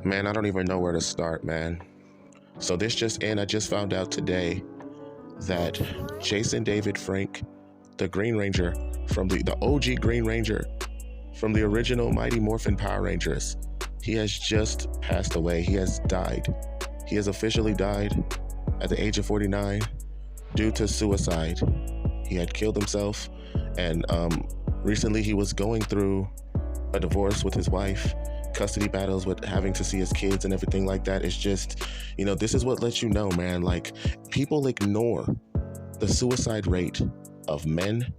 Man, I don't even know where to start, man. So this just in, I just found out today that Jason David Frank, the Green Ranger from the OG Green Ranger from the original Mighty Morphin Power Rangers, he has just passed away. He has died. He has officially died at the age of 49 due to suicide. He had killed himself, and recently he was going through a divorce with his wife, custody battles with having to see his kids and everything like that. It's just, this is what lets you know, man, like, people ignore the suicide rate of men,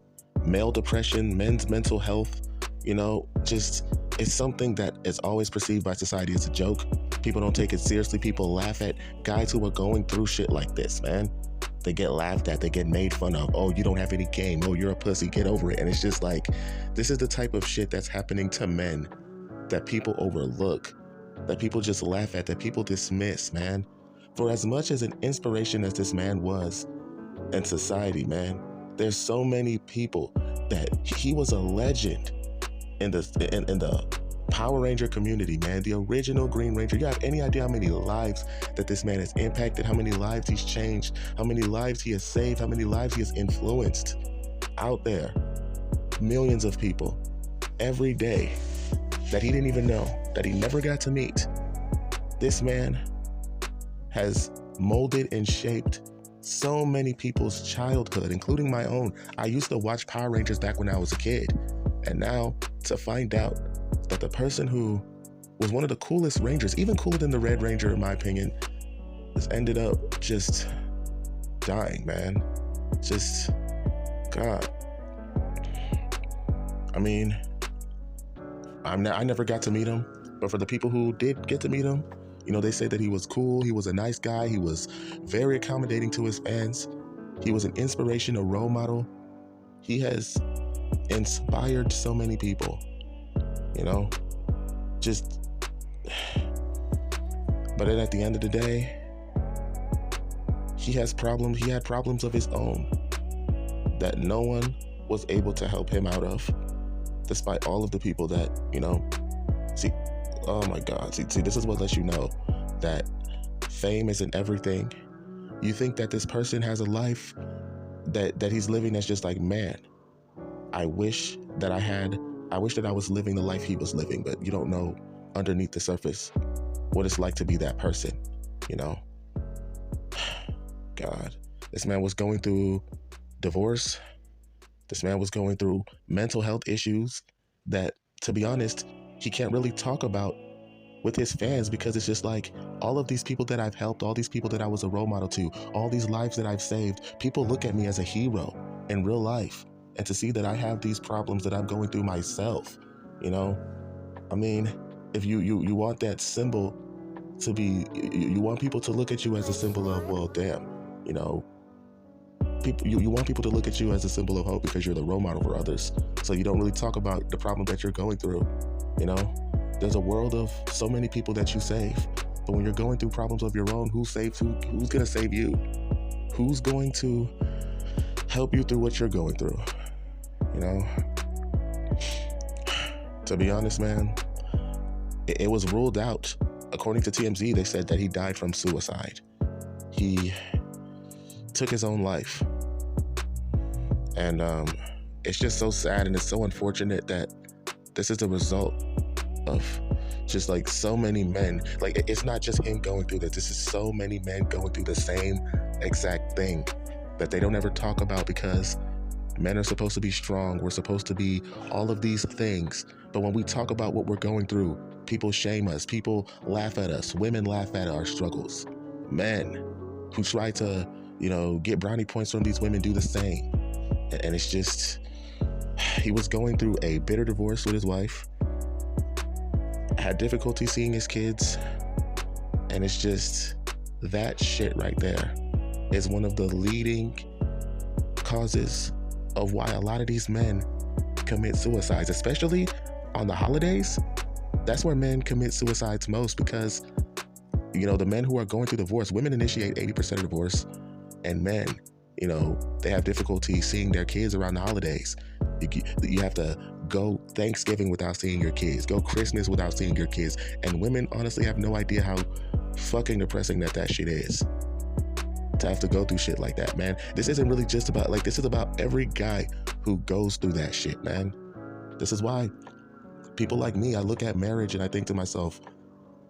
male depression, men's mental health. It's something that is always perceived by society as a joke. People don't take it seriously. People laugh at guys who are going through shit like this, man. They get laughed at, they get made fun of. Oh, you don't have any game. Oh, you're a pussy, get over it. And it's just like, this is the type of shit that's happening to men that people overlook, that people just laugh at, that people dismiss, man. For as much as an inspiration as this man was in society, man, there's so many people that he was a legend in the Power Ranger community, man. The original Green Ranger. You have any idea how many lives that this man has impacted, how many lives he's changed, how many lives he has saved, how many lives he has influenced out there? Millions of people every day that he didn't even know, that he never got to meet. This man has molded and shaped so many people's childhood, including my own. I used to watch Power Rangers back when I was a kid. And now to find out that the person who was one of the coolest Rangers, even cooler than the Red Ranger in my opinion, has ended up just dying, man. Just, God. I mean, I never got to meet him, but for the people who did get to meet him, they say that he was cool, he was a nice guy, he was very accommodating to his fans, he was an inspiration, a role model. He has inspired so many people, but then at the end of the day, he had problems of his own that no one was able to help him out of, despite all of the people that, see, oh my God, see, this is what lets you know that fame isn't everything. You think that this person has a life that he's living that's just like, man, I wish that I was living the life he was living, but you don't know underneath the surface what it's like to be that person, God, this man was going through divorce. This man was going through mental health issues that, to be honest, he can't really talk about with his fans, because it's just like, all of these people that I've helped, all these people that I was a role model to, all these lives that I've saved, people look at me as a hero in real life. And to see that I have these problems that I'm going through myself, I mean, if you want that symbol to be, you want people to look at you as a symbol of, well, damn, people, you want people to look at you as a symbol of hope because you're the role model for others. So you don't really talk about the problem that you're going through, There's a world of so many people that you save, but when you're going through problems of your own, who's going to save you? Who's going to help you through what you're going through? To be honest, man, it was ruled out. According to TMZ, they said that he died from suicide. He took his own life. And it's just so sad, and it's so unfortunate that this is the result of just like so many men. Like, it's not just him going through this. This is so many men going through the same exact thing that they don't ever talk about, because men are supposed to be strong. We're supposed to be all of these things. But when we talk about what we're going through, people shame us. People laugh at us. Women laugh at our struggles. Men who try to, get brownie points from these women do the same. And it's just, he was going through a bitter divorce with his wife, had difficulty seeing his kids. And it's just, that shit right there is one of the leading causes of why a lot of these men commit suicides, especially on the holidays. That's where men commit suicides most, because, the men who are going through divorce, women initiate 80% of divorce, and men, they have difficulty seeing their kids around the holidays. You have to go Thanksgiving without seeing your kids, go Christmas without seeing your kids. And women honestly have no idea how fucking depressing that shit is, to have to go through shit like that, man. This isn't really just about, like, this is about every guy who goes through that shit, man. This is why people like me, I look at marriage and I think to myself,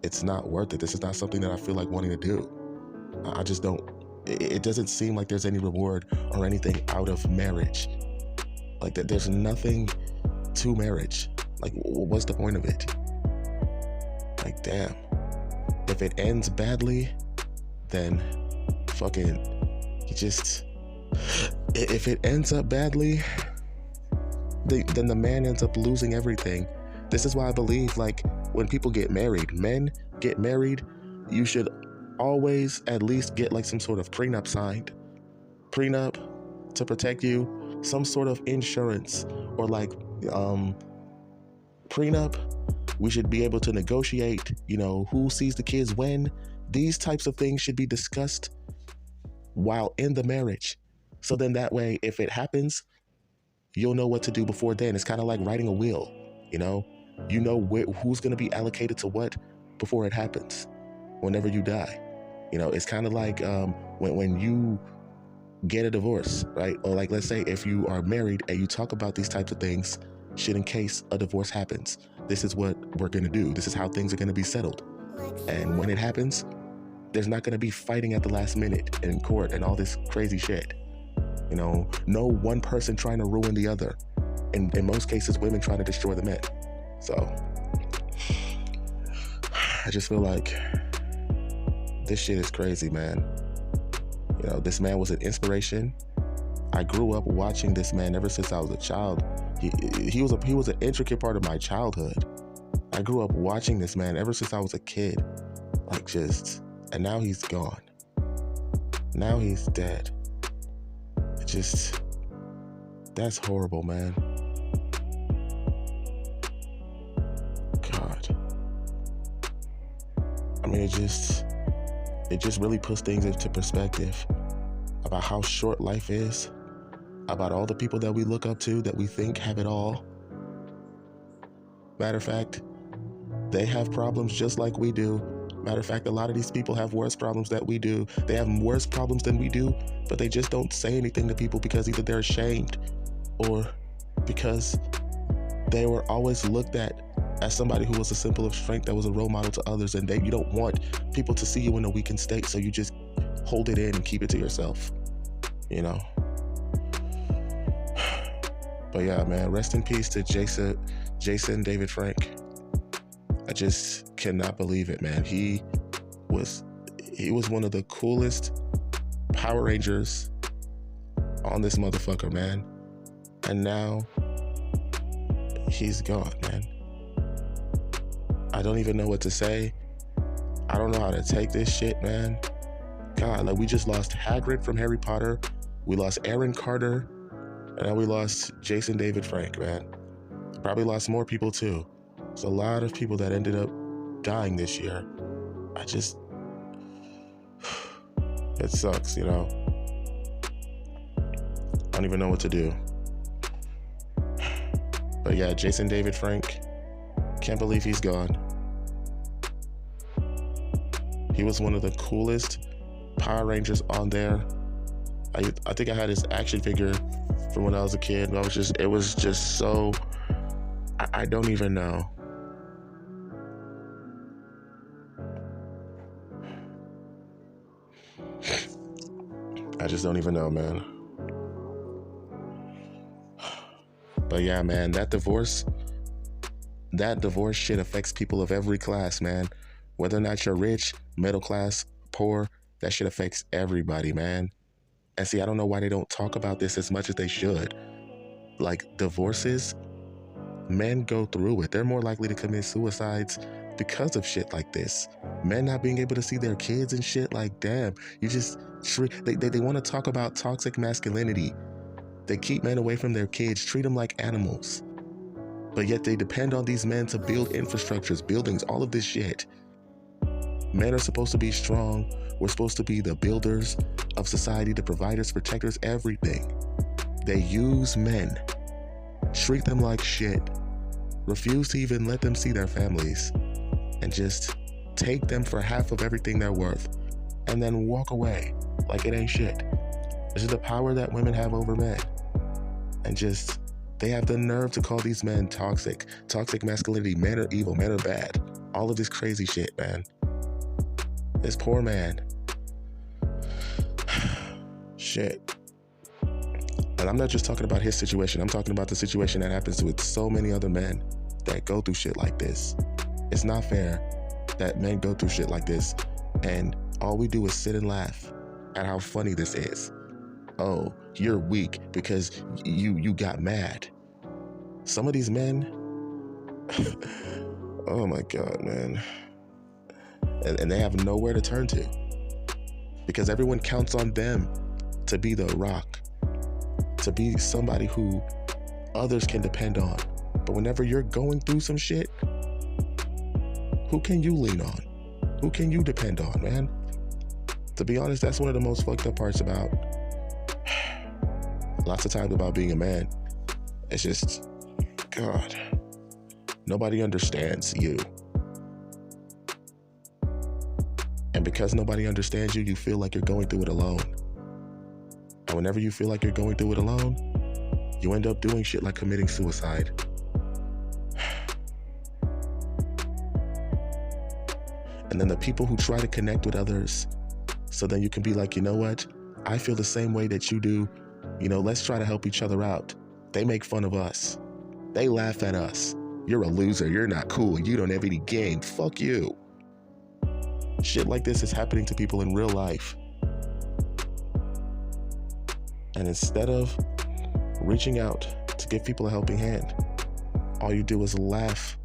it's not worth it. This is not something that I feel like wanting to do. I just don't, it doesn't seem like there's any reward or anything out of marriage. Like, that there's nothing to marriage. Like, what's the point of it? Like, damn. If it ends badly, then fucking, if it ends up badly, then the man ends up losing everything. This is why I believe, like, when people get married, men get married, you should always at least get like some sort of prenup signed. Prenup to protect you, some sort of insurance, or like prenup. We should be able to negotiate, who sees the kids when. These types of things should be discussed while in the marriage. So then that way, if it happens, you'll know what to do before then. It's kind of like writing a will, who's going to be allocated to what before it happens, whenever you die. It's kind of like when you get a divorce, right? Or like, let's say if you are married and you talk about these types of things, shit, in case a divorce happens, this is what we're going to do. This is how things are going to be settled. And when it happens, there's not going to be fighting at the last minute in court and all this crazy shit. No one person trying to ruin the other. In most cases, women trying to destroy the men. So I just feel like this shit is crazy, man. This man was an inspiration. I grew up watching this man ever since I was a child. He was an intricate part of my childhood. I grew up watching this man ever since I was a kid. And now he's gone. Now he's dead. That's horrible, man. God. I mean, it just really puts things into perspective about how short life is, about all the people that we look up to that we think have it all. Matter of fact, they have problems just like we do. Matter of fact, a lot of these people have worse problems than we do. They have worse problems than we do, but they just don't say anything to people because either they're ashamed or because they were always looked at as somebody who was a symbol of strength, that was a role model to others, and you don't want people to see you in a weakened state, so you just hold it in and keep it to yourself, But yeah, man, rest in peace to Jason David Frank. I just cannot believe it, man. He was one of the coolest Power Rangers on this motherfucker, man. And now he's gone, man. I don't even know what to say. I don't know how to take this shit, man. God, like, we just lost Hagrid from Harry Potter. We lost Aaron Carter. And now we lost Jason David Frank, man. Probably lost more people too. There's a lot of people that ended up dying this year. It sucks, I don't even know what to do. But yeah, Jason David Frank, can't believe he's gone. He was one of the coolest Power Rangers on there. I think I had his action figure from when I was a kid. It was just so, I don't even know. I just don't even know, man. But yeah, man, that divorce shit affects people of every class, man. Whether or not you're rich, middle class, poor, that shit affects everybody, man. And see, I don't know why they don't talk about this as much as they should. Like, divorces, men go through it. They're more likely to commit suicides because of shit like this. Men not being able to see their kids and shit, like, damn, they want to talk about toxic masculinity. They keep men away from their kids, treat them like animals. But yet they depend on these men to build infrastructures, buildings, all of this shit. Men are supposed to be strong. We're supposed to be the builders of society, the providers, protectors, everything. They use men treat them like shit, refuse to even let them see their families, and just take them for half of everything they're worth, and then walk away like it ain't shit. This is the power that women have over men. And just, they have the nerve to call these men toxic masculinity, men are evil, men are bad, all of this crazy shit, man. This poor man. Shit. And I'm not just talking about his situation. I'm talking about the situation that happens with so many other men that go through shit like this. It's not fair that men go through shit like this and all we do is sit and laugh at how funny this is. Oh, you're weak because you got mad. Some of these men, oh my God, man. And they have nowhere to turn to because everyone counts on them to be the rock, to be somebody who others can depend on. But whenever you're going through some shit, who can you lean on? Who can you depend on, man? To be honest, that's one of the most fucked up parts about lots of times about being a man. It's just, God, nobody understands you. And because nobody understands you, you feel like you're going through it alone. And whenever you feel like you're going through it alone, you end up doing shit like committing suicide. And then the people who try to connect with others, so then you can be like, you know what? I feel the same way that you do. You know, let's try to help each other out. They make fun of us. They laugh at us. You're a loser. You're not cool. You don't have any game. Fuck you. Shit like this is happening to people in real life. And instead of reaching out to give people a helping hand, all you do is laugh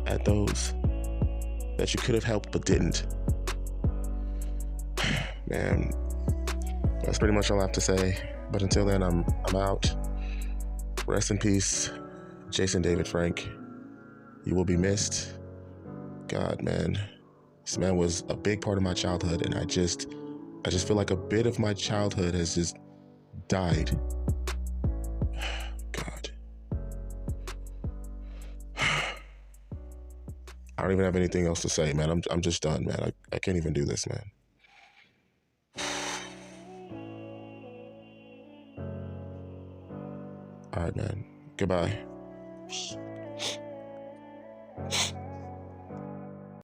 at those that you could have helped but didn't. Man, that's pretty much all I have to say. But until then, I'm out. Rest in peace, Jason David Frank. You will be missed. God, man. This man was a big part of my childhood, and I just feel like a bit of my childhood has just died. God. I don't even have anything else to say, man. I'm just done, man. I can't even do this, man. All right, man. Goodbye.